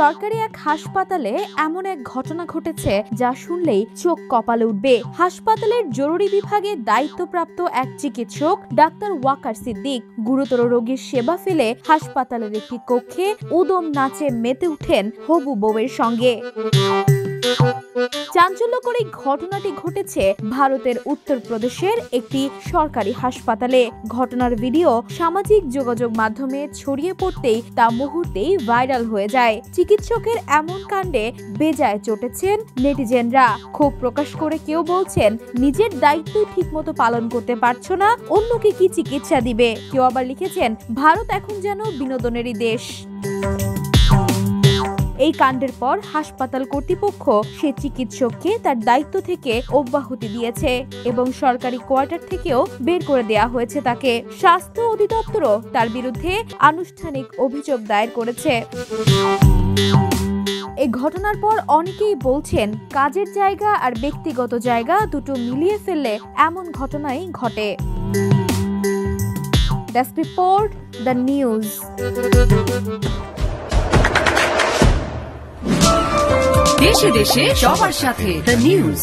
সরকারি এক হাসপাতালে এমন এক ঘটনা ঘটেছে যা শুনলেই চোখ কপালে উঠবে। হাসপাতালের জরুরি বিভাগে দায়িত্বপ্রাপ্ত এক চিকিৎসক ডাক্তার ওয়াকার সিদ্দিক গুরুতর রোগীর সেবা ফেলে হাসপাতালের একটি কক্ষে উদম নাচে মেতে উঠেন হবু বউয়ের সঙ্গে। চাঞ্চল্যকর এই ঘটনাটি ঘটেছে ভারতের উত্তরপ্রদেশের একটি সরকারি হাসপাতালে। ঘটনার ভিডিও সামাজিক যোগাযোগ মাধ্যমে ছড়িয়ে পড়তেই তা মুহূর্তেই ভাইরাল হয়ে যায়। চিকিৎসকের এমন কাণ্ডে বেজায় চটেছেন নেটিজেনরা। ক্ষোভ প্রকাশ করে কেউ বলছেন নিজের দায়িত্ব ঠিকমতো পালন করতে পারছো না, অন্যকে কি চিকিৎসা দিবে। কেউ আবার লিখেছেন ভারত এখন যেন বিনোদনেরই দেশ। এই কাণ্ডের পর হাসপাতাল কর্তৃপক্ষ সে চিকিৎসককে তার দায়িত্ব থেকে অব্যাহতি দিয়েছে এবং সরকারি কোয়ার্টার থেকেও বের করে দেয়া হয়েছে তাকে। স্বাস্থ্য অধিদপ্তরও তার বিরুদ্ধে আনুষ্ঠানিক অভিযোগ দায়ের করেছে। এই ঘটনার পর অনেকেই বলছেন কাজের জায়গা আর ব্যক্তিগত জায়গা দুটো মিলিয়ে ফেললে এমন ঘটনাই ঘটে। Desk report, the news. দেশে দেশে সবার সাথে দ্য নিউজ।